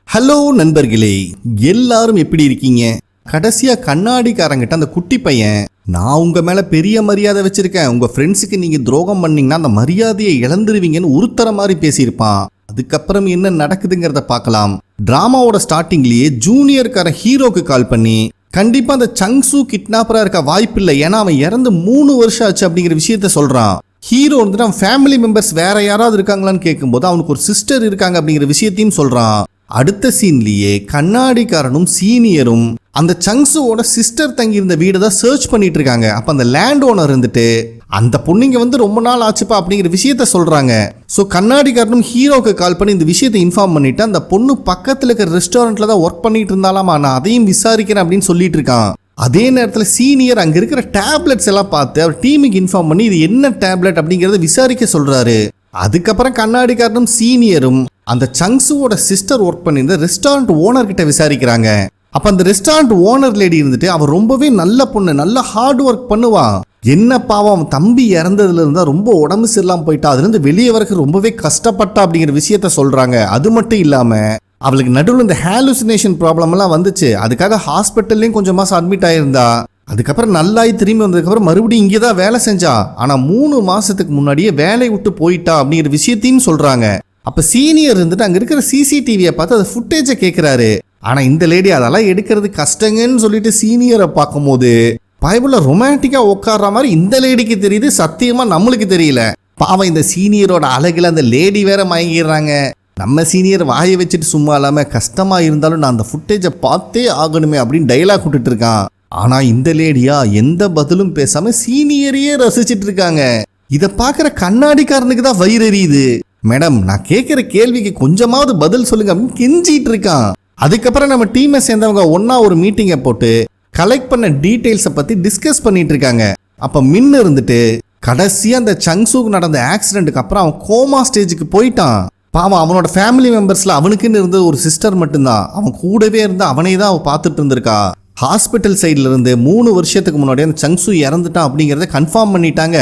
Hello நண்பர்களே, எல்லாரும் எப்படி இருக்கீங்க? கடைசியா கண்ணாடிக்காரங்கிட்ட அந்த குட்டி பையன், நான் உங்க மேல பெரிய மரியாதை வச்சிருக்கேன், உங்க ஃப்ரெண்ட்ஸுக்கு நீங்க துரோகம் பண்ணீங்கன்னா அந்த மரியாதையை இழந்துருவீங்கன்னு உருத்தர மாதிரி பேசியிருப்பான். அதுக்கப்புறம் என்ன நடக்குதுங்கிறத பார்க்கலாம். டிராமாவோட ஸ்டார்டிங்லயே ஜூனியர்காரன் ஹீரோக்கு கால் பண்ணி, கண்டிப்பா அந்த சங்சு கிட்னாப்பரா இருக்க வாய்ப்பு இல்லை, ஏன்னா அவன் இறந்து 3 வருஷம் ஆச்சு அப்படிங்கிற விஷயத்த சொல்றான். ஹீரோ வந்துட்டு அவன் ஃபேமிலி மெம்பர்ஸ் வேற யாராவது இருக்காங்களான்னு கேட்கும்போது அவனுக்கு ஒரு சிஸ்டர் இருக்காங்க அப்படிங்கிற விஷயத்தையும் சொல்றான். அடுத்த சீன்லயே கண்ணாடிக்காரனும் சீனியரும் அந்த சங்சுவோட சிஸ்டர் தங்கி இருந்த வீடு தான் சர்ச் பண்ணிட்டு இருக்காங்க. அப்ப அந்த லேண்ட் ஓனர் இருந்துட்டு, அந்த பொண்ணுங்க வந்து ரொம்ப நாள் ஆச்சுப்பா அப்படிங்கிற விஷயத்த சொல்றாங்க. ஸோ கண்ணாடிக்காரனும் ஹீரோக்கு கால் பண்ணி இந்த விஷயத்தை இன்ஃபார்ம் பண்ணிட்டு, அந்த பொண்ணு பக்கத்துல இருக்கிற ரெஸ்டாரண்ட்ல தான் ஒர்க் பண்ணிட்டு இருந்தாலாமா, நான் அதையும் விசாரிக்கிறேன் அப்படின்னு சொல்லிட்டு இருக்கான். அதே நேரத்தில் சீனியர் அங்க இருக்கிற டேப்லெட்ஸ் எல்லாம் பார்த்து அவர் டீமுக்கு இன்ஃபார்ம் பண்ணி இது என்ன டேப்லெட் அப்படிங்கறத விசாரிக்க சொல்றாரு. அதுக்கப்புறம் கண்ணாடிக்காரனும் சீனியரும் அந்த சங்சுவோட சிஸ்டர் ஒர்க் பண்ணியிருந்த ரெஸ்டாரண்ட் ஓனர் கிட்ட விசாரிக்கிறாங்க. அப்ப அந்த ரெஸ்டாரண்ட் ஓனர் லேடி இருந்துட்டு, அவர் ரொம்பவே நல்ல பொண்ணு, நல்ல ஹார்ட் ஒர்க் பண்ணுவான், என்ன பாவம் தம்பி இறந்ததுல இருந்தா ரொம்ப உடம்பு சரியில்லாம போயிட்டா, அதுல இருந்து வெளியே வரக்கு ரொம்பவே கஷ்டப்பட்டா அப்படிங்கிற விஷயத்த சொல்றாங்க. அது மட்டும் இல்லாம அவளுக்கு நடுவில் இந்த ஹாலுசினேஷன் ப்ராப்ளம் எல்லாம் வந்துச்சு, அதுக்காக ஹாஸ்பிட்டல்லையும் கொஞ்சம் மாசம் அட்மிட் ஆயிருந்தா. அதுக்கப்புறம் நல்லாயி திரும்பி வந்ததுக்கப்புறம் மறுபடியும் இங்கே தான் வேலை செஞ்சா, ஆனா 3 மாசத்துக்கு முன்னாடியே வேலையை விட்டு போயிட்டா அப்படிங்கிற விஷயத்தையும் சொல்றாங்க. அப்ப சீனியர் இருந்துட்டு அங்க இருக்கிற சிசிடிவியை பார்த்து அந்த ஃபுட்டேஜை கேட்கிறாரு. ஆனா இந்த லேடி அதெல்லாம் எடுக்கிறது கஷ்டங்கன்னு சொல்லிட்டு சீனியரை பார்க்கும்போது பைபிள்ல ரொமான்டிக்கா உட்கார்ற மாதிரி இந்த லேடிக்கு தெரியுது, சத்தியமா நம்மளுக்கு தெரியல. பாவம் இந்த சீனியரோட அழகுல அந்த லேடி வேற மயங்கிடுறாங்க. நம்ம சீனியர் வாயை வச்சுட்டு சும்மா இல்லாம, கஷ்டமா இருந்தாலும் நான் அந்த ஃபுட்டேஜை பார்த்தே ஆகணுமே அப்படின்னு டைலாக் விட்டுட்டு இருக்கான். ஆனா இந்த லேடியா எந்த பதிலும் பேசாம சீனியரையே ரசிச்சிட்டு இருக்காங்க. இதை பார்க்குற கண்ணாடிக்காரனுக்கு தான் வயிறு எரியுது. மேடம், நான் கேட்குற கேள்விக்கு கொஞ்சமாவது பதில் சொல்லுங்க அப்படின்னு கெஞ்சிட்டு இருக்கான். அதுக்கப்புறம் நம்ம டீமை சேர்ந்தவங்க ஒன்னா ஒரு மீட்டிங்கை போட்டு கலெக்ட் பண்ண டீட்டெயில்ஸை பத்தி டிஸ்கஸ் பண்ணிட்டு இருக்காங்க. அப்ப மின்னு இருந்துட்டு, கடைசியா அந்த சங்சுக்கு நடந்த ஆக்சிடென்ட்டுக்கு அப்புறம் அவன் கோமா ஸ்டேஜுக்கு போயிட்டான். பாவம் அவனோட ஃபேமிலி மெம்பர்ஸ்ல அவனுக்குன்னு இருந்த ஒரு சிஸ்டர் மட்டும்தான், அவன் கூடவே இருந்து அவனை தான் அவன் பார்த்துட்டு இருந்திருக்கா. ஹாஸ்பிட்டல் சைட்ல இருந்து 3 வருஷத்துக்கு முன்னாடி அந்த சங்சு இறந்துட்டான் அப்படிங்கறத கன்ஃபார்ம் பண்ணிட்டாங்க.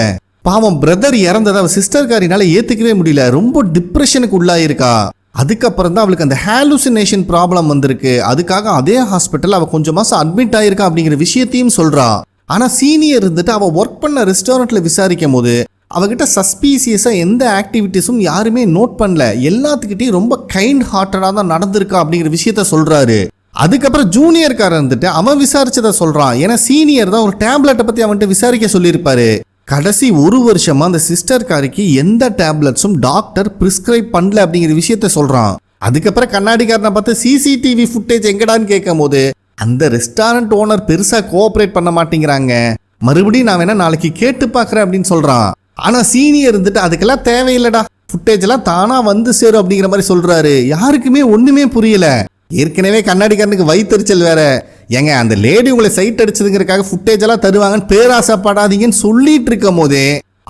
பாவம் பிரதர் இறந்ததை அவ சிஸ்டர்காரினால ஏத்துக்கவே முடியல, ரொம்ப டிப்ரெஷனுக்கு உள்ளாயிருக்கா. அதுக்கப்புறம் தான் அவளுக்கு அந்த ஹாலுசினேஷன் ப்ராப்ளம் வந்திருக்கு, அதுக்காக அதே ஹாஸ்பிட்டல் அவ கொஞ்சம் மாசம் அட்மிட் ஆயிருக்கா அப்படிங்கிற விஷயத்தையும் சொல்றா. ஆனா சீனியர் இருந்துட்டு அவ ஒர்க் பண்ண ரெஸ்டாரண்ட்ல விசாரிக்கும் போது அவகிட்ட சஸ்பீசியஸா எந்த ஆக்டிவிட்டிஸும் யாருமே நோட் பண்ணல, எல்லாத்துக்கிட்டையும் ரொம்ப கைண்ட் ஹார்ட்டடா தான் நடந்திருக்கா அப்படிங்கிற விஷயத்த சொல்றாரு. அதுக்கப்புறம் ஜூனியர்காரன் இருந்துட்டு அவன் விசாரிச்சதை சொல்றான், ஏன்னா சீனியர் தான் ஒரு டேப்லெட்டை பத்தி அவன்கிட்ட விசாரிக்க சொல்லியிருப்பாரு. கடைசி 1 வருஷமா அந்த சிஸ்டர்காரிக்கு எந்த டேப்லெட்ஸும் டாக்டர் பிரிஸ்கிரைப் பண்ணல அப்படிங்கிற விஷயத்த சொல்றான். அதுக்கப்புறம் கண்ணாடிக்காரனை பார்த்து சிசிடிவி ஃபுட்டேஜ் எங்கடான்னு கேட்கும் போது அந்த ரெஸ்டாரண்ட் ஓனர் பெருசா கோஆபரேட் பண்ண மாட்டேங்கிறாங்க, மறுபடியும் நான் வேணா நாளைக்கு கேட்டு பார்க்கறேன் அப்படின்னு சொல்றான். ஆனா சீனியர் இருந்துட்டு அதுக்கெல்லாம் தேவையில்லடா, ஃபுட்டேஜ் எல்லாம் தானா வந்து சேரும் அப்படிங்கிற மாதிரி சொல்றாரு. யாருக்குமே ஒண்ணுமே புரியல. ஏற்கனவே கண்ணாடிக்காரனுக்கு வயிற்றுச்சல் வேற. ஏங்க, அந்த லேடி உங்களை சைட் அடிச்சதுங்கிறதுக்காக ஃபுட்டேஜ் எல்லாம் தருவாங்கன்னு பேராசைப்படாதீங்கன்னு சொல்லிட்டு இருக்கும் போதே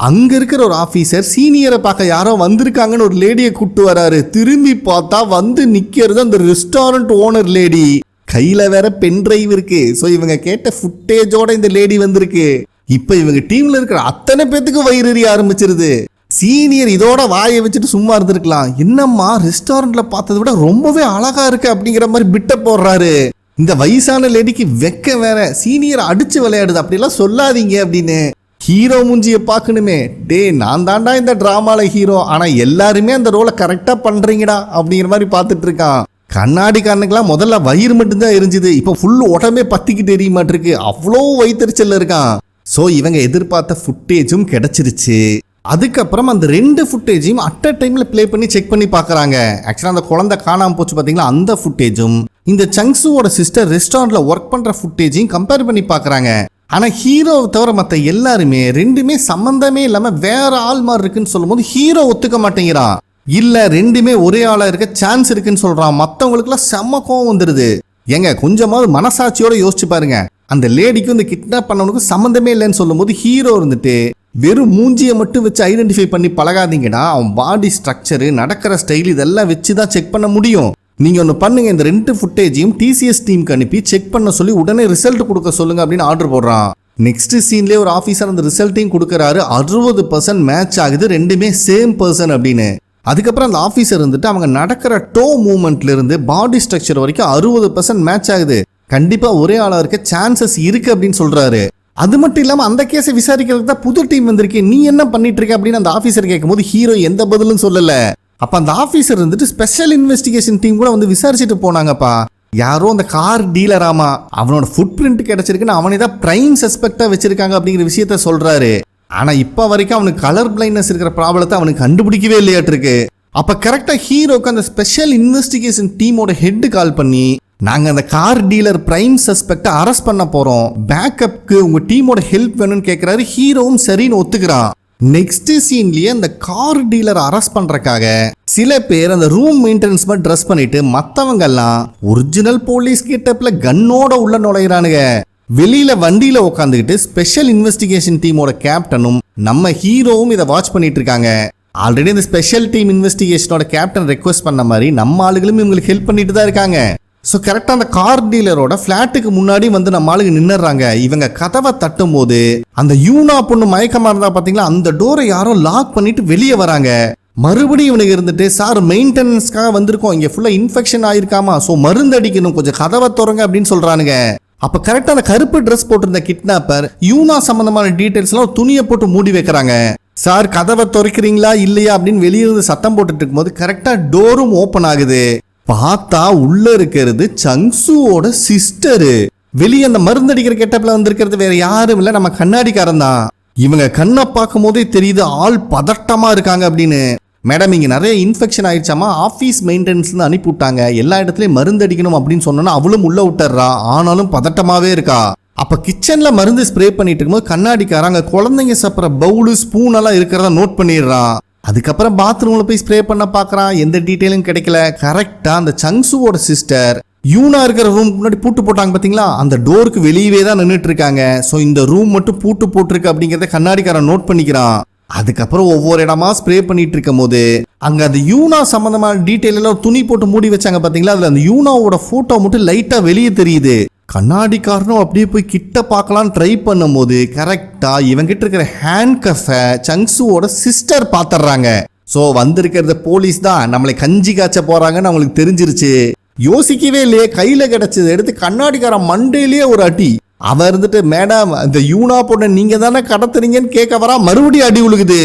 அங்க இருக்கிற ஒரு ஆபீசர் சீனியரை பார்க்க யாரோ வந்திருக்காங்கன்னு ஒரு லேடியை கூப்பிட்டு வராரு. திரும்பி பார்த்தா வந்து நிக்கிறது அந்த ரெஸ்டாரண்ட் ஓனர் லேடி. கையில வேற பென் டிரைவ் இருக்கு. ஸோ இவங்க கேட்ட ஃபுட்டேஜோட இந்த லேடி வந்திருக்கு. இப்ப இவங்க டீம்ல இருக்கிற அத்தனை பேத்துக்கு வயிறு எரிய ஆரம்பிச்சிருது. சீனியர் இதோட வாயை வச்சுட்டு சும்மா இருந்திருக்கலாம், என்னம்மா ரெஸ்டாரண்ட்ல பார்த்ததை விட ரொம்பவே அழகா இருக்கு அப்படிங்கிற மாதிரி பிட்ட போடுறாரு. இந்த வயசான லேடிக்கு வெக்க வேற, சீனியர் அடிச்சு விளையாடுது, அப்படிலாம் சொல்லாதீங்க அப்படின்னு. ஹீரோ மூஞ்சிய பார்க்கணுமே, டே நான் தாண்டா இந்த டிராமால ஹீரோ, ஆனா எல்லாருமே அந்த ரோலை கரெக்டா பண்றீங்கடா அப்படிங்கிற மாதிரி பார்த்துட்டு இருக்கான். கண்ணாடிக்காரனுக்கெல்லாம் முதல்ல வயிறு மட்டும்தான் எரிஞ்சுது, இப்போ ஃபுல் உடம்பே பத்திக்கிட்டு எரிய மாட்டிருக்கு, அவ்வளோ வயிற்றுச்சல்ல இருக்கான். ஸோ இவங்க எதிர்பார்த்த ஃபுட்டேஜும் கிடைச்சிருச்சு. அதுக்கப்புறம் அந்த 2 ஃபுட்டேஜையும் அட் அ டைம்ல பிளே பண்ணி செக் பண்ணி பார்க்கறாங்க. ஆக்சுவலா அந்த குழந்தை காணாம போச்சு பாத்தீங்களா, அந்த ஃபுட்டேஜும் இந்த சங்சுவோட சிஸ்டர் ரெஸ்டாரண்ட்ல ஒர்க் பண்ற ஃபுட்டேஜையும் கம்பேர் பண்ணி பார்க்கறாங்க. ஆனா ஹீரோவை தவிர மற்ற எல்லாருமே ரெண்டுமே சம்பந்தமே இல்லாம வேற ஆள் மாதிரி இருக்குன்னு சொல்லும் போது ஹீரோ ஒத்துக்க மாட்டேங்கிறான். இல்ல ரெண்டுமே ஒரே ஆளா இருக்க சான்ஸ் இருக்குன்னு சொல்றான். மற்றவங்களுக்கு எல்லாம் செம்ம கோவம் வந்துருது. ஏங்க, கொஞ்சமாவது மனசாட்சியோட யோசிச்சு பாருங்க, அந்த லேடிக்கும் இந்த கிட்னாப் பண்ணவனுக்கும் சம்பந்தமே இல்லைன்னு சொல்லும் போது ஹீரோ இருந்துட்டு வெறும் மூஞ்சியை மட்டும் வச்சு ஐடென்டிஃபை பண்ணி பழகாதீங்கடா, அவன் பாடி ஸ்ட்ரக்சரு, நடக்கிற ஸ்டைல் இதெல்லாம் வச்சு தான் செக் பண்ண முடியும். நீங்க ஒன்று பண்ணுங்க, இந்த 2 ஃபுட்டேஜையும் டிசிஎஸ் டீமுக்கு அனுப்பி செக் பண்ண சொல்லி உடனே ரிசல்ட் கொடுக்க சொல்லுங்க அப்படின்னு ஆர்டர் போடுறான். நெக்ஸ்ட் சீன்லேயே ஒரு ஆஃபீஸர் அந்த ரிசல்ட்டையும் கொடுக்குறாரு. 60% மேட்ச் ஆகுது, ரெண்டுமே சேம் பர்சன் அப்படின்னு. அதுக்கப்புறம் அந்த ஆஃபீஸர் இருந்துட்டு அவங்க நடக்கிற டோ மூவ்மெண்ட்ல இருந்து பாடி ஸ்ட்ரக்சர் வரைக்கும் 60% மேட்ச் ஆகுது, கண்டிப்பா ஒரே ஆளா இருக்க சான்சஸ் இருக்கு அப்படின்னு சொல்றாரு. அது மட்டும் இல்லாம அந்த கேஸை விசாரிக்கிறதுக்கு தான் புது டீம் வந்திருக்கு, நீ என்ன பண்ணிட்டு இருக்க அப்படின்னு அந்த ஆஃபீஸர் கேட்கும்போது ஹீரோ எந்த பதிலும் சொல்லல. அப்ப அந்த ஆஃபீஸர் இருந்துட்டு ஸ்பெஷல் இன்வெஸ்டிகேஷன் டீம் கூட வந்து விசாரிச்சுட்டு போனாங்கப்பா. யாரோ அந்த கார் டீலராமா, அவனோட ஃபுட் பிரிண்ட் கிடைச்சிருக்குன்னு அவனை தான் பிரைம் சஸ்பெக்டா வச்சிருக்காங்க அப்படிங்கிற விஷயத்த சொல்றாரு. ஆனா இப்ப வரைக்கும் அவனுக்கு கலர் பிளைண்ட்னஸ் இருக்கிற ப்ராப்ளத்தை அவனுக்கு கண்டுபிடிக்கவே இல்லையாட்டு இருக்கு. அப்ப கரெக்டா ஹீரோக்கு அந்த ஸ்பெஷல் இன்வெஸ்டிகேஷன் டீமோட ஹெட் கால் பண்ணி, நாங்க அந்த கார் டீலர் பிரைம் சஸ்பெக்ட அரெஸ்ட் பண்ண போறோம், பேக்கப்க்கு உங்க டீமோட ஹெல்ப் வேணும்னு கேட்கிறாரு. ஹீரோவும் சரின்னு ஒத்துக்கிறான். நெக்ஸ்ட் சீன்லயே அந்த கார் டீலர் அரெஸ்ட் பண்றதுக்காக சில பேர் அந்த ரூம் மெயின்டெனன்ஸ் மாதிரி ட்ரெஸ் பண்ணிட்டு மத்தவங்க எல்லாம் ஒரிஜினல் போலீஸ் கெட்டப்ல கன்னோட உள்ள நுழையிறானுங்க. வெளியில வண்டியில உட்காந்துக்கிட்டு ஸ்பெஷல் இன்வெஸ்டிகேஷன் டீமோட கேப்டனும் நம்ம ஹீரோவும் இதை வாட்ச் பண்ணிட்டு இருக்காங்க. ஆல்ரெடி இந்த ஸ்பெஷல் டீம் இன்வெஸ்டிகேஷனோட கேப்டன் ரெக்வஸ்ட் பண்ண மாதிரி நம்ம ஆளுகளும் இவங்களுக்கு ஹெல்ப் பண்ணிட்டு தான் இருக்காங்க. ஸோ கரெக்டாக அந்த கார் டீலரோட ஃப்ளாட்டுக்கு முன்னாடி வந்து நம்ம ஆளுங்க நின்னுறாங்க. இவங்க கதவை தட்டும் போது அந்த யூனா பொண்ணு மயக்கமா இருந்தா பாத்தீங்களா, அந்த டோரை யாரோ லாக் பண்ணிட்டு வெளியே வராங்க. மறுபடியும் இவனுக்கு இருந்துட்டு, சார் மெயின்டெனன்ஸ்க்காக வந்திருக்கோம், இங்க ஃபுல்லா இன்ஃபெக்ஷன் ஆயிருக்காமா, ஸோ மருந்து அடிக்கணும், கொஞ்சம் கதவை திறங்க அப்படின்னு சொல்றானுங்க. அப்ப கரெக்டா அந்த கருப்பு ட்ரெஸ் போட்டிருந்த கிட்னாப்பர் யூனா சம்பந்தமான டீடைல்ஸ் எல்லாம் துணியை போட்டு மூடி வைக்கிறாங்க. சார் கதவை திறக்கிறீங்களா இல்லையா அப்படின்னு வெளியிருந்து சத்தம் போட்டுட்டு இருக்கும்போது கரெக்டா டோரும் ஓபன் ஆகுது. பார்த்தா உள்ள இருக்கிறது சங்சுவோட சிஸ்டரு. வெளியே அந்த மருந்தடிக்கிற கெட்டப்ல வந்திருக்கிறது வேற யாரும் இல்ல, நம்ம கண்ணாடிக்காரன் தான். இவங்க கண்ணை பார்க்கும் போதே தெரியுது ஆள் பதட்டமா இருக்காங்க அப்படின்னு. மேடம் இங்க நிறைய இன்ஃபெக்ஷன் ஆயிடுச்சாமா, ஆஃபீஸ் மெயின்டெனன்ஸ்ல அனுப்பி விட்டாங்க, எல்லா இடத்துலயும் மருந்து அடிக்கணும் அப்படின்னு சொன்னா அவளும் உள்ள விட்டுறா, ஆனாலும் பதட்டமாவே இருக்கா. அப்ப கிச்சன்ல மருந்து ஸ்ப்ரே பண்ணிட்டு இருக்கும்போது கண்ணாடிக்காரங்க குழந்தைங்க சாப்பிட்ற பவுலு ஸ்பூன் எல்லாம் இருக்கிறத நோட் பண்ணிடுறான். அதுக்கப்புறம் பாத்ரூம்ல போய் ஸ்ப்ரே பண்ண பாக்குறான், எந்த டீட்டெயிலும் கிடைக்கல. கரெக்டா அந்த சங்சுவோட சிஸ்டர் யூனா இருக்கிற ரூம் முன்னாடி பூட்டு போட்டாங்க பாத்தீங்களா, அந்த டோருக்கு வெளியவே தான் நின்றுட்டு இருக்காங்க. ஸோ இந்த ரூம் மட்டும் பூட்டு போட்டிருக்கு அப்படிங்கறத கண்ணாடிக்காரன் நோட் பண்ணிக்கிறான். அதுக்கப்புறம் ஒவ்வொரு இடமா ஸ்ப்ரே பண்ணிட்டு இருக்கும் போது அங்க அந்த யூனா சம்பந்தமான டீட்டெயில் எல்லாம் துணி போட்டு மூடி வச்சாங்க பாத்தீங்களா, அதுல அந்த யூனாவோட போட்டோ மட்டும் லைட்டா வெளியே தெரியுது. கண்ணாடிக்காரனும் அப்படியே போய் கிட்ட பார்க்கலாம் ட்ரை பண்ணும் போது கரெக்டா இவங்கிட்ட இருக்கிற ஹேண்ட் கஃபை சங்சுவோட சிஸ்டர் பாத்துறாங்க. சோ வந்திருக்கிறது போலீஸ் தான், நம்மளை கஞ்சி காய்ச்ச போறாங்கன்னு அவங்களுக்கு தெரிஞ்சிருச்சு. யோசிக்கவே இல்லையே, கையில கிடைச்சது எடுத்து கண்ணாடிக்காரன் மண்டையிலேயே ஒரு அடி. அவ இருந்துட்டு, மேடம் இந்த யூனா பொண்ணை நீங்க தானே கடத்துறீங்கன்னு கேட்க வரா, மறுபடியும் அடி உழுகுது.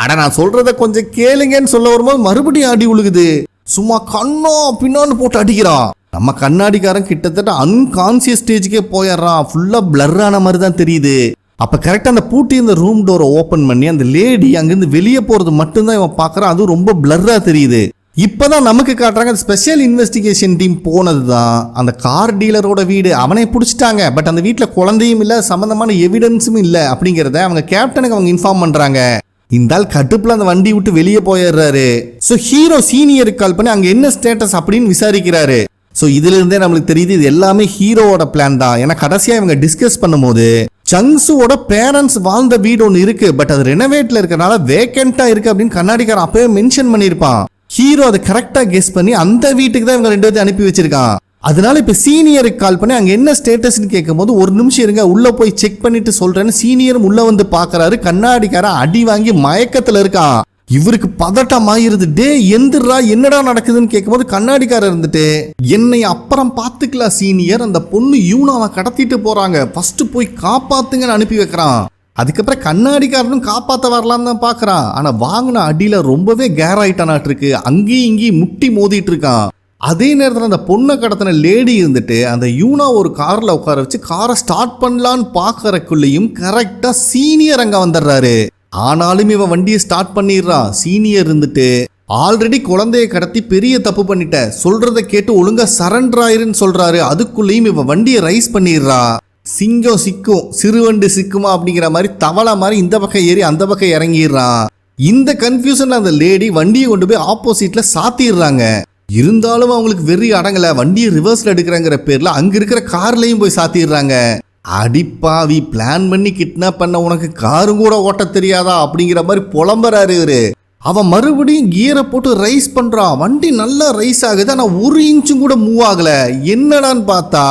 அட நான் சொல்றத கொஞ்சம் கேளுங்கன்னு சொல்ல வரும்போது மறுபடியும் அடி உழுகுது. சும்மா கண்ணோ பின்னான்னு போட்டு அடிக்கிறான். நம்ம கண்ணாடிக்காரன் கிட்டத்தட்ட அன்கான்சியஸ் ஸ்டேஜுக்கே போயிடுறான், ஃபுல்லா பிளர் ஆன மாதிரி தான் தெரியுது. அப்ப கரெக்டா அந்த பூட்டி இந்த ரூம் டோரை ஓபன் பண்ணி அந்த லேடி அங்கிருந்து வெளியே போறது மட்டும்தான் இவன் பாக்குறான். அதுவும் ரொம்ப பிளர்ரா தெரியுது. இப்பதான் நமக்கு காட்டுறாங்க ஸ்பெஷல் இன்வெஸ்டிகேஷன் டீம் போனதுதான் அந்த கார் டீலரோட வீடு. அவனை பிடிச்சிட்டாங்க, பட் அந்த வீட்டுல குழந்தையும் இல்ல, சம்பந்தமான எவிடன்ஸும் இல்ல அப்படிங்கறத அவங்க கேப்டனுக்கு அவங்க இன்ஃபார்ம் பண்றாங்க. இந்த ஆள் கட்டுப்புல அந்த வண்டி விட்டு வெளியே போயிடுறாரு. சோ ஹீரோ சீனியருக்கு கால் பண்ணி அங்க என்ன ஸ்டேட்டஸ் அப்படின்னு விசாரிக்கிறாரு. ஸோ இதுல இருந்தே நம்மளுக்கு தெரியுது இது எல்லாமே ஹீரோவோட பிளான் தான். ஏன்னா கடைசியா இவங்க டிஸ்கஸ் பண்ணும்போது சங்சுவோட பேரண்ட்ஸ் வாழ்ந்த வீடு ஒன்று இருக்கு, பட் அது ரெனோவேட்ல இருக்கனால வேக்கண்டா இருக்கு அப்படின்னு கண்ணாடிக்காரன் அப்பவே மென்ஷன் பண்ணியிருப்பான். ஹீரோ அதை கரெக்டா கெஸ் பண்ணி அந்த வீட்டுக்கு தான் இவங்க ரெண்டு பேரும் அனுப்பி வச்சிருக்கான். அதனால இப்ப சீனியருக்கு கால் பண்ணி அங்க என்ன ஸ்டேட்டஸ்ன்னு கேட்கும் போது, ஒரு நிமிஷம் இருங்க உள்ள போய் செக் பண்ணிட்டு சொல்றேன்னு சீனியரும் உள்ள வந்து பாக்குறாரு. கண்ணாடிக்காரன் அடி வாங்கி மயக்கத்துல இருக்கான். இவருக்கு பதட்டம் ஆயிருது. டே எந்திரா என்னடா நடக்குதுன்னு கேட்கும்போது கண்ணாடிக்காரர் இருந்துட்டு, என்னை அப்புறம் பாத்துக்கலாம் சீனியர், அந்த பொண்ணு யூனாவை கடத்திட்டு போறாங்க, ஃபர்ஸ்ட் போய் காப்பாத்துங்கன்னு அனுப்பி வைக்கிறான். அதுக்கப்புறம் கண்ணாடிக்காரனும் காப்பாத்த வரலான்னு தான் பாக்குறான். ஆனா வாங்கின அடியில ரொம்பவே கேர் ஆயிட்டானாட்டு இருக்கு, அங்கேயும் இங்கேயும் முட்டி மோதிட்டு இருக்கான். அதே நேரத்தில் அந்த பொண்ணை கடத்தின லேடி இருந்துட்டு அந்த யூனா ஒரு கார்ல உட்கார வச்சு காரை ஸ்டார்ட் பண்ணலான்னு பாக்குறக்குள்ளேயும் கரெக்டா சீனியர் அங்க வந்துடுறாரு. ஆனாலும் இவன் வண்டியை ஸ்டார்ட் பண்ணிடுறான். சீனியர் இருந்துட்டு, ஆல்ரெடி குழந்தைய கடத்தி பெரிய தப்பு பண்ணிட்ட, சொல்றத கேட்டு ஒழுங்கா சரண்டர் ஆயிருன்னு சொல்றாரு. அதுக்குள்ளேயும் இவன் வண்டியை ரைஸ் பண்ணிடுறா. சிங்கம் சிக்கும் சிறுவண்டு சிக்குமா அப்படிங்கிற மாதிரி தவளை மாதிரி இந்த பக்கம் ஏறி அந்த பக்கம் இறங்கிடுறான். இந்த கன்ஃபியூஷன்ல அந்த லேடி வண்டியை கொண்டு போய் ஆப்போசிட்ல சாத்திடுறாங்க. இருந்தாலும் அவங்களுக்கு வெறி அடங்கல, வண்டியை ரிவர்ஸ்ல எடுக்கிறங்கிற பேர்ல அங்க இருக்கிற கார்லயும் போய் சாத்திடுறாங்க. அடிப்பாவி, பிளான் பண்ணி கிட்னாப் பண்ண உனக்கு காரும் கூட ஓட்ட தெரியாதா அப்படிங்கிற மாதிரி புலம்புறாரு இவரு. அவன் மறுபடியும் கியரை போட்டு ரைஸ் பண்றான். வண்டி நல்லா ரைஸ் ஆகுது, ஆனா ஒரு இன்ச்சும் கூட மூவ் ஆகல. என்னடான்னு பார்த்தா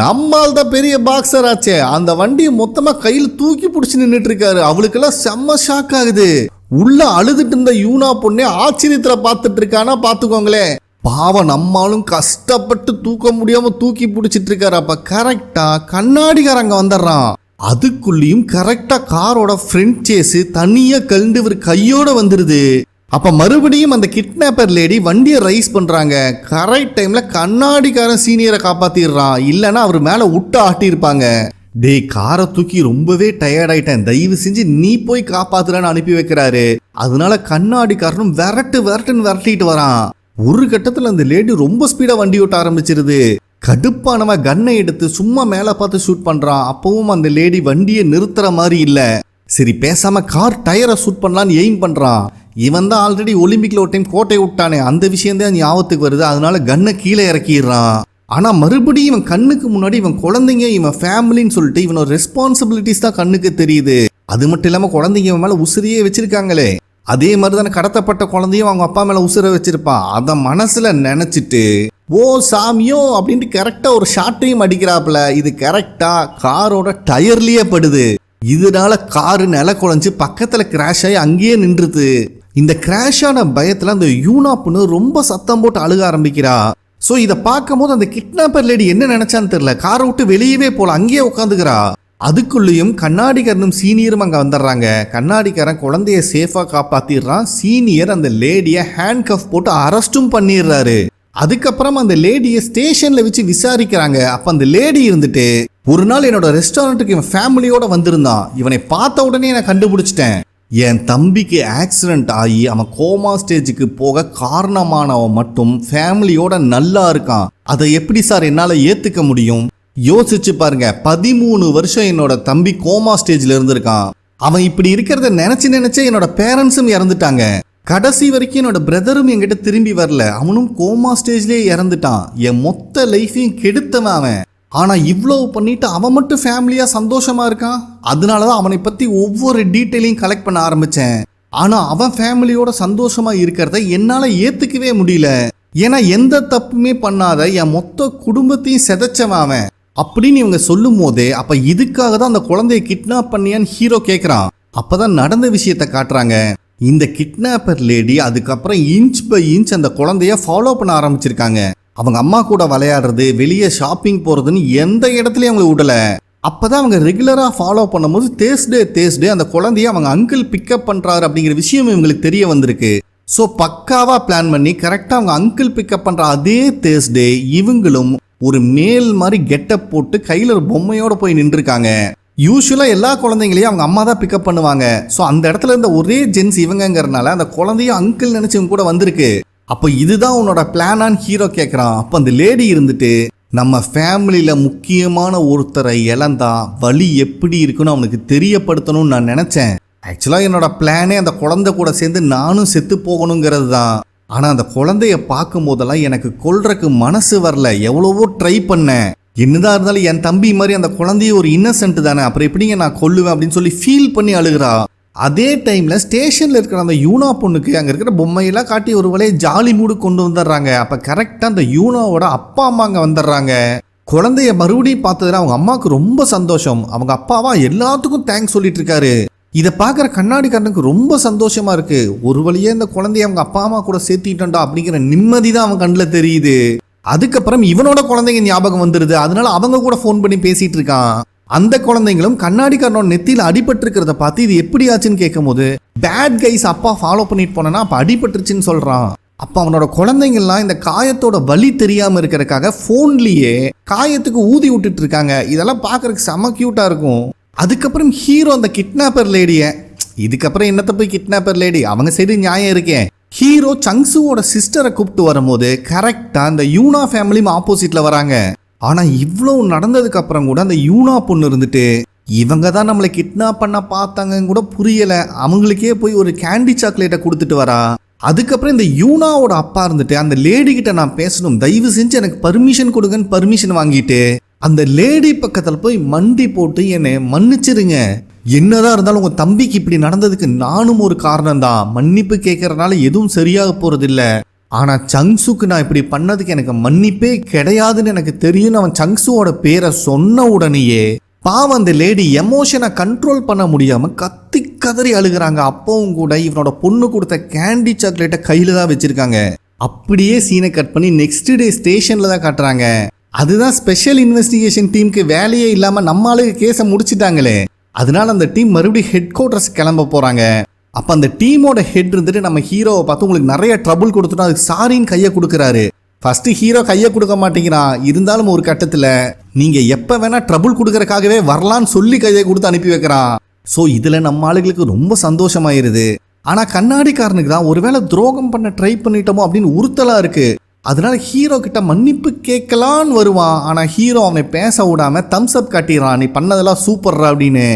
நம்மால் தான் பெரிய பாக்ஸர் ஆச்சே, அந்த வண்டியை மொத்தமா கையில் தூக்கி பிடிச்சி நின்றுட்டு இருக்காரு. அவளுக்கெல்லாம் செம்ம ஷாக் ஆகுது. உள்ள அழுதுட்டு இருந்த யூனா பொண்ணே ஆச்சரியத்துல பார்த்துட்டு இருக்கானா பாத்துக்கோங்களே. பாவம் நம்மாலும் கஷ்டப்பட்டு தூக்க முடியாம தூக்கி பிடிச்சிட்டு இருக்காரு. அப்ப கரெக்டா கண்ணாடிக்காரங்க வந்துடுறான். அதுக்குள்ளேயும் கரெக்டா காரோட ஃப்ரண்ட் சேஸ் தனியா கழுந்து ஒரு கையோட வந்துருது. அப்ப மறுபடியும் அந்த கிட்னாப்பர் லேடி வண்டியை ரைஸ் பண்றாங்க. கரெக்ட் டைம்ல கண்ணாடிக்காரன் சீனியரை காப்பாத்திடுறான். இல்லைன்னா அவர் மேல விட்டு ஆட்டியிருப்பாங்க. டேய், காரை தூக்கி ரொம்பவே டயர்ட் ஆயிட்டேன், தயவு செஞ்சு நீ போய் காப்பாத்துறான்னு அனுப்பி வைக்கிறாரு. அதனால கண்ணாடிக்காரனும் விரட்டுன்னு விரட்டிட்டு வரான். ஒரு கட்டத்துல அந்த லேடி ரொம்ப ஸ்பீடா வண்டி ஓட்ட ஆரம்பிச்சிருது. கடுப்பானவ கன்னை எடுத்து சும்மா மேல பார்த்து ஷூட் பண்றான். அப்பவும் அந்த லேடி வண்டியை நிறுத்துற மாதிரி இல்ல. சரி பேசாம கார் டயரை ஷூட் பண்ணலான்னு எய்ம் பண்றான். இவன் தான் ஆல்ரெடி ஒலிம்பிக்ல ஒரு டைம் கோட்டை விட்டானே, அந்த விஷயம் தான் ஞாபகத்துக்கு வருது. அதனால கன்னை கீழே இறக்கிடுறான். ஆனா மறுபடியும் இவன் கண்ணுக்கு முன்னாடி இவன் குழந்தைங்க இவன் ஃபேமிலின்னு சொல்லிட்டு இவனோட ரெஸ்பான்சிபிலிட்டிஸ் தான் கண்ணுக்கு தெரியுது. அது மட்டும் இல்லாம குழந்தைங்க இவன் மேல உசிரியே வச்சிருக்காங்களே, அதே மாதிரி தானே கடத்தப்பட்ட குழந்தையும் அவங்க அப்பா மேல உசுர வச்சிருப்பான். அதை மனசுல நினைச்சிட்டு ஓ சாமியோ அப்படின்ட்டு கரெக்டா ஒரு ஷாட்டையும் அடிக்கிறாப்புல. இது கரெக்டா காரோட டயர்லயே படுது. இதனால காரு நில குழஞ்சு பக்கத்துல கிராஷ் ஆகி அங்கேயே நின்றுது. இந்த கிராஷ் ஆன பயத்துல அந்த யூனா பொண்ணு ரொம்ப சத்தம் போட்டு அழுக ஆரம்பிக்கிறா. ஸோ இதை பார்க்கும் போது அந்த கிட்னாப்பர் லேடி என்ன நினைச்சான்னு தெரியல, காரை விட்டு வெளியவே போல அங்கேயே உட்காந்துக்கிறா. அதுக்குள்ளேயும் கண்ணாடிக்காரனும் சீனியரும் அங்கே வந்துடுறாங்க. கண்ணாடிக்காரன் குழந்தைய சேஃபாக காப்பாத்திடுறான். சீனியர் அந்த லேடியை ஹேண்ட் கஃப் போட்டு அரெஸ்டும் பண்ணிடுறாரு. அதுக்கப்புறம் அந்த லேடியை ஸ்டேஷன்ல வச்சு விசாரிக்கிறாங்க. அப்ப அந்த லேடி இருந்துட்டு, ஒரு நாள் என்னோட ரெஸ்டாரண்ட்டுக்கு இவன் ஃபேமிலியோட வந்திருந்தான், இவனை பார்த்த உடனே நான் கண்டுபிடிச்சிட்டேன். என் தம்பிக்கு ஆக்சிடென்ட் ஆகி அவன் கோமா ஸ்டேஜுக்கு போக காரணமானவன் மட்டும் ஃபேமிலியோட நல்லா இருக்கான். அதை எப்படி சார் என்னால ஏத்துக்க முடியும்? யோசிச்சு பாருங்க, 13 வருஷம் என்னோட தம்பி கோமா ஸ்டேஜ்ல இருந்திருக்கான். அவன் இப்படி இருக்கிறத நினைச்சே என்னோட பேரண்ட்ஸும் இறந்துட்டாங்க. கடைசி வரைக்கும் என்னோட பிரதரும் என்கிட்ட திரும்பி வரல, அவனும் கோமா ஸ்டேஜ்லயே இறந்துட்டான். என் மொத்த லைஃபையும் கெடுத்தவன் அவன். ஆனா இவ்வளவு பண்ணிட்டு அவன் மட்டும் ஃபேமிலியா சந்தோஷமா இருக்கான். அதனாலதான் அவனை பத்தி ஒவ்வொரு டீட்டெயிலையும் கலெக்ட் பண்ண ஆரம்பிச்சேன். ஆனா அவன் ஃபேமிலியோட சந்தோஷமா இருக்கிறத என்னால ஏத்துக்கவே முடியல. ஏன்னா எந்த தப்புமே பண்ணாத என் மொத்த குடும்பத்தையும் செதைச்சவன் அவன் அப்படின்னு இவங்க சொல்லும் போதே, அப்ப இதுக்காக தான் அந்த குழந்தைய கிட்னாப் பண்ணியான்னு ஹீரோ கேட்கிறான். அப்பதான் நடந்த விஷயத்த காட்டுறாங்க. இந்த கிட்னாப்பர் லேடி அதுக்கப்புறம் இன்ச் பை இன்ச் அந்த குழந்தைய ஃபாலோ பண்ண ஆரம்பிச்சிருக்காங்க. அவங்க அம்மா கூட விளையாடுறது, வெளியே ஷாப்பிங் போறதுன்னு எந்த இடத்துலயும் அவங்களை விடல. அப்பதான் அவங்க ரெகுலரா ஃபாலோ பண்ணும்போது தேர்ஸ்டே அந்த குழந்தைய அவங்க அங்கிள் பிக்கப் பண்றாரு அப்படிங்கிற விஷயம் இவங்களுக்கு தெரிய வந்திருக்கு. ஸோ பக்காவா பிளான் பண்ணி கரெக்டா அவங்க அங்கிள் பிக்கப் பண்ற அதே தேர்ஸ்டே இவங்களும் ஒரு மேல் மாதிரி கெட்டப் போட்டு கையில ஒரு பொம்மையோட போய் நின்றுருக்காங்க. யூஸ்வலா எல்லா குழந்தைங்களையும் அவங்க அம்மா தான் பிக்கப் பண்ணுவாங்க. ஸோ அந்த இடத்துல இருந்த ஒரே ஜென்ஸ் இவங்கிறதுனால அந்த குழந்தையும் அங்கிள் நினைச்சவங்க கூட வந்திருக்கு. அப்போ இதுதான் உன்னோட பிளானான்னு ஹீரோ கேட்குறான். அப்போ அந்த லேடி இருந்துட்டு, நம்ம ஃபேமிலியில முக்கியமான ஒருத்தரை இழந்தா வலி எப்படி இருக்குன்னு அவனுக்கு தெரியப்படுத்தணும்னு நான் நினைச்சேன். ஆக்சுவலா என்னோட பிளானே அந்த குழந்தை கூட சேர்ந்து நானும் செத்து போகணுங்கிறது தான். ஆனா அந்த குழந்தைய பார்க்கும் போதெல்லாம் எனக்கு கொல்றதுக்கு மனசு வரல. எவ்வளவோ ட்ரை பண்ணேன். என்னதான் இருந்தாலும் என் தம்பி மாதிரி அந்த குழந்தைய ஒரு இன்னசென்ட் தானே, அப்புறம் எப்படிங்க நான் கொல்லுவேன் அப்படின்னு சொல்லி ஃபீல் பண்ணி அழுகிறா. அதே டைம்ல ஸ்டேஷன்ல இருக்கிற அந்த யூனா பொண்ணுக்கு அங்க இருக்கிற பொம்மையெல்லாம் காட்டி ஒரு வழியை ஜாலி மூடு கொண்டு வந்துடுறாங்க. அப்ப கரெக்டா அந்த யூனாவோட அப்பா அம்மா அங்க வந்துடுறாங்க. குழந்தைய மறுபடியும் பார்த்ததுல அவங்க அம்மாவுக்கு ரொம்ப சந்தோஷம். அவங்க அப்பாவா எல்லாத்துக்கும் தேங்க்ஸ் சொல்லிட்டு இருக்காரு. இதை பார்க்குற கண்ணாடிக்காரனுக்கு ரொம்ப சந்தோஷமா இருக்கு. ஒரு வழியே இந்த குழந்தைய அவங்க அப்பா அம்மா கூட சேர்த்திட்டா அப்படிங்கிற நிம்மதி தான் அவன் கண்ணில் தெரியுது. அதுக்கப்புறம் இவனோட குழந்தைங்க ஞாபகம் வந்துடுது. அதனால அவங்க கூட ஃபோன் பண்ணி பேசிட்டு இருக்கான். அந்த குழந்தைங்களும் கண்ணாடிக்காரனோட நெத்தியில் அடிபட்டு இருக்கிறத பார்த்து இது எப்படி ஆச்சுன்னு கேட்கும் போது, பேட் கைஸ் அப்பா ஃபாலோ பண்ணிட்டு போனா அப்ப அடிபட்டுருச்சுன்னு சொல்றான். அப்ப அவனோட குழந்தைங்கள்லாம் இந்த காயத்தோட வலி தெரியாம இருக்கிறதுக்காக போன்லயே காயத்துக்கு ஊதி விட்டுட்டு இருக்காங்க. இதெல்லாம் பார்க்கறதுக்கு செம கியூட்டா இருக்கும். அதுக்கப்புறம் ஹீரோ அந்த கிட்னாப்பர் லேடிய, இதுக்கப்புறம் என்னத்த போய் கிட்னாப்பர் லேடி, அவங்க சைடு நியாயம் இருக்கேன். ஹீரோ சங்சுவோட சிஸ்டரை கூப்பிட்டு வரும்போது கரெக்டா அந்த யூனா ஃபேமிலியும் ஆப்போசிட்ல வராங்க. ஆனா இவ்வளவு நடந்ததுக்கு அப்புறம் கூட அந்த யூனா பொண்ணு இருந்துட்டு, இவங்க தான் நம்மளை கிட்னாப் பண்ண பார்த்தாங்க கூட புரியல, அவங்களுக்கே போய் ஒரு கேண்டி சாக்லேட்டை கொடுத்துட்டு வரா. அதுக்கப்புறம் இந்த யூனாவோட அப்பா இருந்துட்டு, அந்த லேடி கிட்ட நான் பேசணும், தயவு செஞ்சு எனக்கு பர்மிஷன் கொடுங்கன்னு பர்மிஷன் வாங்கிட்டு அந்த லேடி பக்கத்துல போய் மண்டி போட்டு என்னை மன்னிச்சிருங்க, என்னதான் இருந்தாலும் உங்க தம்பிக்கு இப்படி நடந்ததுக்கு நானும் ஒரு காரணம் தான், மன்னிப்பு கேட்கறதுனால எதுவும் சரியாக போறது இல்ல, ஆனா சங்சுக்கு நான் இப்படி பண்ணதுக்கு எனக்கு மன்னிப்பே கிடையாதுன்னு எனக்கு தெரியும். அவன் சங்சுவோட பேரை சொன்ன உடனேயே பாவம் அந்த லேடி எமோஷனை கண்ட்ரோல் பண்ண முடியாம கத்தி கதறி அழுகுறாங்க. அப்பவும் கூட இவனோட பொண்ணு கொடுத்த கேண்டி சாக்லேட்டை கையில தான் வச்சிருக்காங்க. அப்படியே சீனை கட் பண்ணி நெக்ஸ்ட் டே ஸ்டேஷன்ல தான் காட்டுறாங்க. அதுதான் ஸ்பெஷல் இன்வெஸ்டிகேஷன் டீமுக்கு வேலையே இல்லாம நம்ம ஆளுக்கு கேஸை முடிச்சிட்டாங்களே. அதனால அந்த டீம் மறுபடியும் ஹெட் குவார்டர்ஸ் கிளம்ப போறாங்க. அப்ப அந்த டீமோட ஹெட் இருந்துட்டு நம்ம ஹீரோவை பார்த்து உங்களுக்கு நிறைய ட்ரபிள் கொடுத்துட்டோம், அதுக்கு சாரின்னு கையை கொடுக்குறாரு. ஃபர்ஸ்ட் ஹீரோ கையை கொடுக்க மாட்டேங்கிறான். இருந்தாலும் ஒரு கட்டத்துல நீங்க எப்ப வேணா ட்ரபிள் கொடுக்கறக்காகவே வரலான்னு சொல்லி கையை கொடுத்து அனுப்பி வைக்கிறான். ஸோ இதுல நம்ம ஆளுகளுக்கு ரொம்ப சந்தோஷமாயிருது. ஆனா கண்ணாடிக்காரனுக்கு தான் ஒருவேளை துரோகம் பண்ண ட்ரை பண்ணிட்டோமோ அப்படின்னு உறுத்தலா இருக்கு. அதனால ஹீரோ கிட்ட மன்னிப்பு கேட்கலான்னு வருவான். ஆனா ஹீரோ அவனை பேச விடாம தம்ஸ் அப் காட்டிடுறான், நீ பண்ணதெல்லாம் சூப்பர்ரா அப்படின்னு.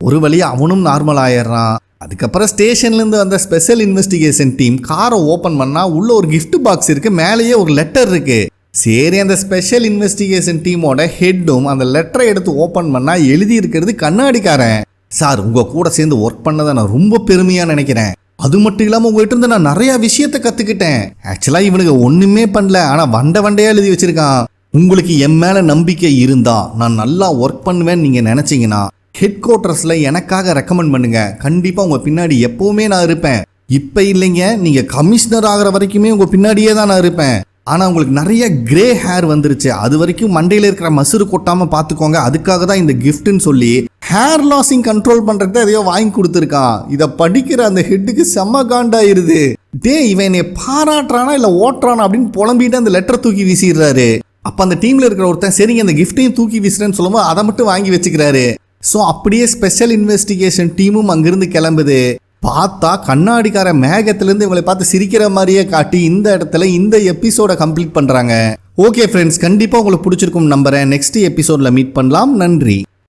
ஒரு வழியா அவனும் நார்மல் ஆயிடுறான். அதுக்கப்புறம் ஸ்டேஷன்ல இருந்து வந்த ஸ்பெஷல் இன்வெஸ்டிகேஷன் டீம் காரை ஓபன் பண்ணா உள்ள ஒரு கிஃப்ட் பாக்ஸ் இருக்கு, மேலேயே ஒரு லெட்டர் இருக்கு. சரி, அந்த ஸ்பெஷல் இன்வெஸ்டிகேஷன் டீமோட ஹெட்டும் அந்த லெட்டரை எடுத்து ஓபன் பண்ணா எழுதி இருக்கிறது கண்ணாடிக்காரன். சார், உங்க கூட சேர்ந்து ஒர்க் பண்ணதை நான் ரொம்ப பெருமையா நினைக்கிறேன். அது மட்டும் இல்லாம உங்ககிட்ட இருந்து நான் நிறைய விஷயத்த கத்துக்கிட்டேன். ஆக்சுவலா இவனுக்கு ஒண்ணுமே பண்ணல, ஆனா வண்டையா எழுதி வச்சிருக்கான். உங்களுக்கு என் மேல நம்பிக்கை இருந்தா நான் நல்லா ஒர்க் பண்ணுவேன்னு நீங்க நினைச்சீங்கன்னா ஹெட் குவார்டர்ஸ்ல எனக்காக ரெக்கமெண்ட் பண்ணுங்க. கண்டிப்பா உங்க பின்னாடி எப்பவுமே நான் இருப்பேன். இப்ப இல்லைங்க, நீங்க கமிஷனர் ஆகிற வரைக்குமே உங்க பின்னாடியே தான் நான் இருப்பேன். ஆனா உங்களுக்கு நிறைய கிரே ஹேர் வந்துருச்சு, அது வரைக்கும் மண்டையில இருக்கிற மசுறு கொட்டாம பாத்துக்கோங்க, அதுக்காக தான் இந்த கிஃப்ட்னு சொல்லி ஹேர் லாஸிங் கண்ட்ரோல் பண்றதுக்கு எதையோ வாங்கி கொடுத்துருக்கான். இதை படிக்கிற அந்த ஹெட்டுக்கு செம்ம காண்டாயிருது. டே, இவன் என்னை பாராட்டுறானா இல்ல ஓட்டுறானா அப்படின்னு புலம்பிட்டு அந்த லெட்டர் தூக்கி வீசிடுறாரு. அப்ப அந்த டீம்ல இருக்கிற ஒருத்தன் சரிங்க அந்த கிஃப்டையும் தூக்கி வீசுறேன்னு சொல்லும்போது அதை மட்டும் வாங்கி வச்சுக்கிறாரு. ஸோ அப்படியே ஸ்பெஷல் இன்வெஸ்டிகேஷன் டீமும் அங்கிருந்து கிளம்புது. பார்த்தா கண்ணாடிக்கார மேகத்திலிருந்து இவங்களை பார்த்து சிரிக்கிற மாதிரியே காட்டி இந்த இடத்துல இந்த எபிசோட கம்ப்ளீட் பண்றாங்க. ஓகே ஃப்ரெண்ட்ஸ், கண்டிப்பா உங்களுக்கு பிடிச்சிருக்கும் நம்புறேன். நெக்ஸ்ட் எபிசோட்ல மீட் பண்ணலாம். நன்றி.